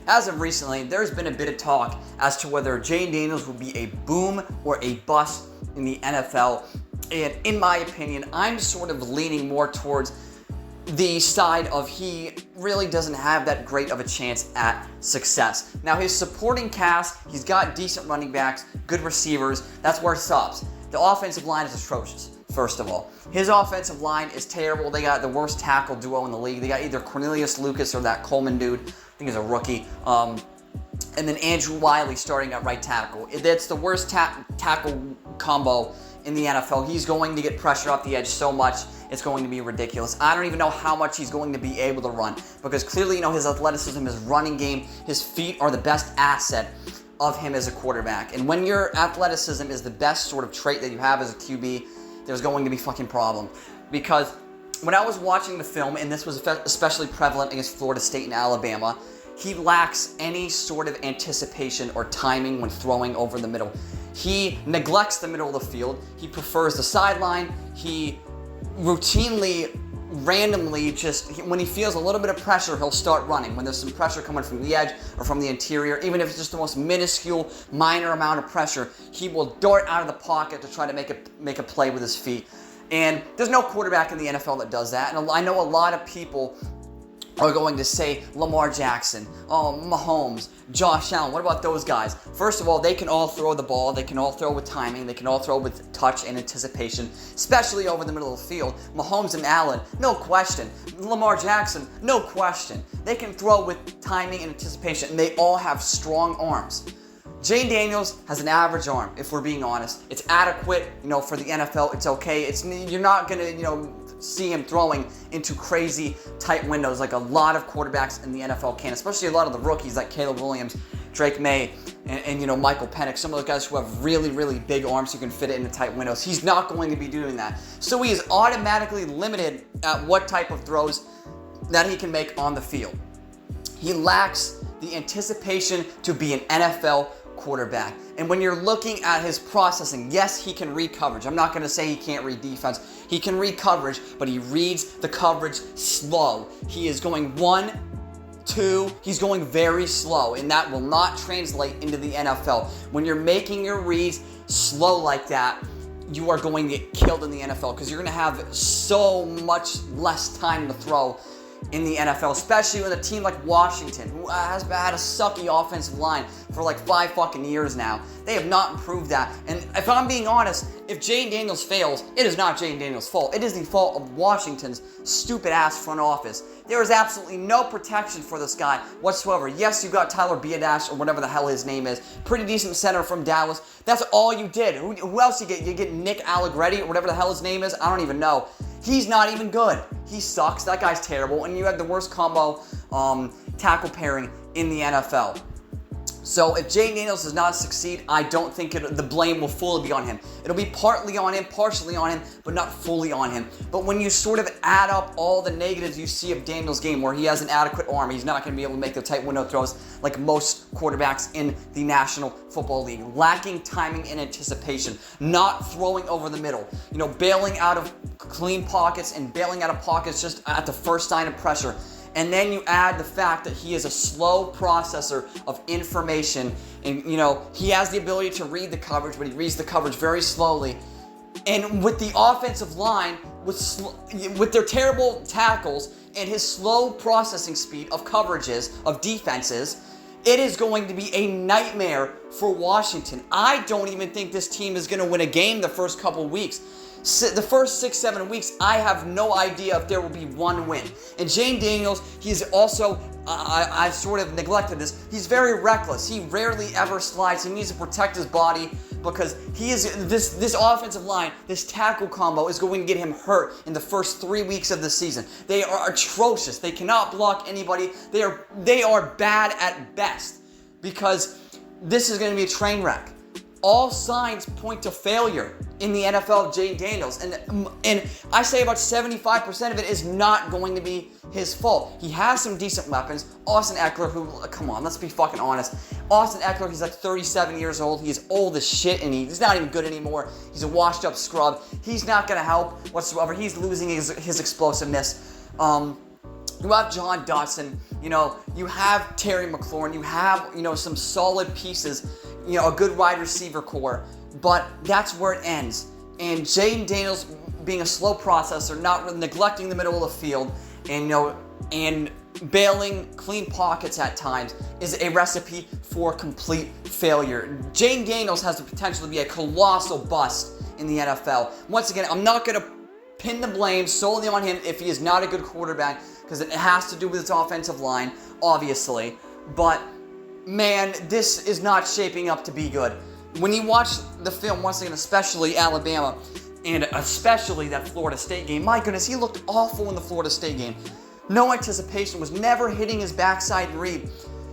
as of recently, there's been a bit of talk as to whether Jayden Daniels will be a boom or a bust in the NFL. And in my opinion, I'm sort of leaning more towards the side of he really doesn't have that great of a chance at success. Now, his supporting cast, he's got decent running backs, good receivers. That's where it stops. The offensive line is atrocious, first of all. His offensive line is terrible. They got the worst tackle duo in the league. They got either Cornelius Lucas or that Coleman dude. I think he's a rookie. And then Andrew Wiley starting at right tackle. That's the worst tackle combo in the NFL. He's going to get pressure off the edge so much, it's going to be ridiculous. I don't even know how much he's going to be able to run, because clearly, his athleticism, his running game, his feet are the best asset of him as a quarterback. And when your athleticism is the best sort of trait that you have as a QB, there's going to be fucking problem. Because when I was watching the film, and this was especially prevalent against Florida State and Alabama, he lacks any sort of anticipation or timing when throwing over the middle. He neglects the middle of the field. He prefers the sideline. He routinely, randomly, when he feels a little bit of pressure, he'll start running. When there's some pressure coming from the edge or from the interior, even if it's just the most minuscule, minor amount of pressure, he will dart out of the pocket to try to make a play with his feet. And there's no quarterback in the NFL that does that. And I know a lot of people are going to say Lamar Jackson, Mahomes, Josh Allen. What about those guys? First of all, they can all throw the ball. They can all throw with timing. They can all throw with touch and anticipation, especially over the middle of the field. Mahomes and Allen, no question. Lamar Jackson, no question. They can throw with timing and anticipation, and they all have strong arms. Jayden Daniels has an average arm, if we're being honest. It's adequate, for the NFL. It's okay. You're not going to, see him throwing into crazy tight windows like a lot of quarterbacks in the NFL can, especially a lot of the rookies like Caleb Williams, Drake May, and Michael Penix, some of those guys who have really, really big arms who can fit it into tight windows. He's not going to be doing that. So he is automatically limited at what type of throws that he can make on the field. He lacks the anticipation to be an NFL quarterback. And when you're looking at his processing, yes, he can read coverage. I'm not going to say he can't read defense. He can read coverage, but he reads the coverage slow. He is going 1, 2, he's going very slow, and that will not translate into the NFL. When you're making your reads slow like that, you are going to get killed in the NFL, because you're going to have so much less time to throw in the NFL, especially with a team like Washington, who has had a sucky offensive line for like 5 fucking years now. They have not improved that. And if I'm being honest, if Jayden Daniels fails, it is not Jayden Daniels' fault. It is the fault of Washington's stupid-ass front office. There is absolutely no protection for this guy whatsoever. Yes, you got Tyler Biadasz, or whatever the hell his name is. Pretty decent center from Dallas. That's all you did. Who else you get? You get Nick Allegretti, or whatever the hell his name is. I don't even know. He's not even good. He sucks. That guy's terrible. And you had the worst combo tackle pairing in the NFL. So if Jayden Daniels does not succeed, I don't think the blame will fully be on him. It'll be partly on him, partially on him, but not fully on him. But when you sort of add up all the negatives you see of Daniels' game, where he has an adequate arm, he's not going to be able to make the tight window throws like most quarterbacks in the National Football League. Lacking timing and anticipation, not throwing over the middle, bailing out of clean pockets and bailing out of pockets just at the first sign of pressure. And then you add the fact that he is a slow processor of information, and he has the ability to read the coverage, but he reads the coverage very slowly. And with the offensive line, with their terrible tackles and his slow processing speed of coverages, of defenses, it is going to be a nightmare for Washington. I don't even think this team is going to win a game the first couple weeks. The first 6-7 weeks, I have no idea if there will be one win. And Jayden Daniels, he's also, I've sort of neglected this, he's very reckless. He rarely ever slides. He needs to protect his body, because he is this offensive line, this tackle combo is going to get him hurt in the first 3 weeks of the season. They are atrocious. They cannot block anybody. They are bad at best, because this is going to be a train wreck. All signs point to failure in the NFL of Jayden Daniels. And I say about 75% of it is not going to be his fault. He has some decent weapons. Austin Eckler, who, come on, let's be fucking honest. Austin Eckler, he's like 37 years old. He's old as shit, and he's not even good anymore. He's a washed up scrub. He's not going to help whatsoever. He's losing his explosiveness. You have John Dotson, you have Terry McLaurin, you have, some solid pieces, a good wide receiver core, but that's where it ends. And Jayden Daniels being a slow processor, not neglecting the middle of the field, and bailing clean pockets at times is a recipe for complete failure. Jayden Daniels has the potential to be a colossal bust in the NFL. Once again, I'm not going to pin the blame solely on him if he is not a good quarterback, because it has to do with his offensive line, obviously. But, man, this is not shaping up to be good. When you watch the film, once again, especially Alabama, and especially that Florida State game, my goodness, he looked awful in the Florida State game. No anticipation, was never hitting his backside read.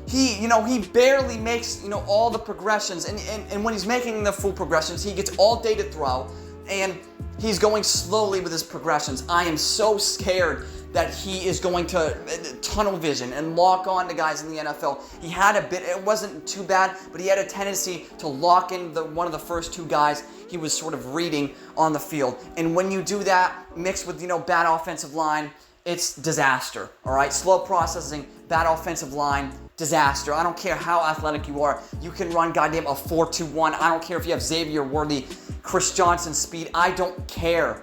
He barely makes, all the progressions, and when he's making the full progressions, he gets all day to throw, and he's going slowly with his progressions. I am so scared that he is going to tunnel vision and lock on to guys in the NFL. He had a bit, it wasn't too bad, but he had a tendency to lock in one of the first two guys he was sort of reading on the field. And when you do that, mixed with, bad offensive line, it's disaster, all right? Slow processing, bad offensive line, disaster. I don't care how athletic you are. You can run goddamn a 4.21. I don't care if you have Xavier Worthy, Chris Johnson speed. I don't care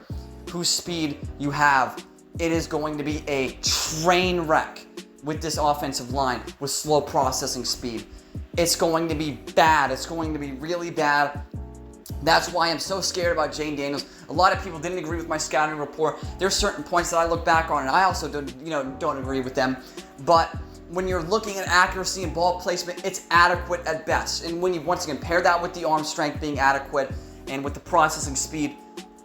whose speed you have. It is going to be a train wreck with this offensive line with slow processing speed. It's going to be bad. It's going to be really bad. That's why I'm so scared about Jayden Daniels. A lot of people didn't agree with my scouting report. There's certain points that I look back on and I also don't agree with them. But when you're looking at accuracy and ball placement, it's adequate at best. And when you once again pair that with the arm strength being adequate and with the processing speed,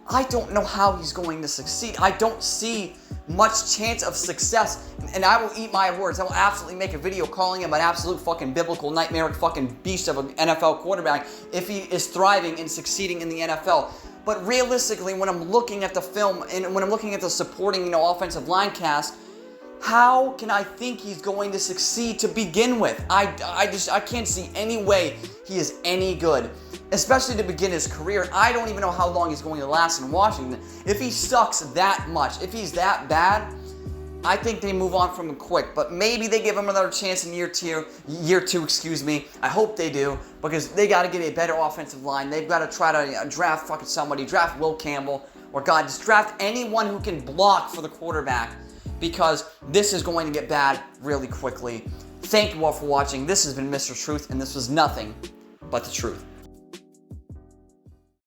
I don't know how he's going to succeed. I don't see much chance of success, and I will eat my words. I will absolutely make a video calling him an absolute fucking biblical nightmaric fucking beast of an NFL quarterback if he is thriving and succeeding in the NFL. But realistically, when I'm looking at the film and when I'm looking at the supporting, offensive line cast, how can I think he's going to succeed to begin with? I can't see any way he is any good, especially to begin his career. I don't even know how long he's going to last in Washington. If he sucks that much, if he's that bad, I think they move on from him quick. But maybe they give him another chance in year two. I hope they do, because they got to get a better offensive line. They've got to try to draft fucking somebody, draft Will Campbell, or just draft anyone who can block for the quarterback, because this is going to get bad really quickly. Thank you all for watching. This has been Mr. Truth, and this was nothing but the truth.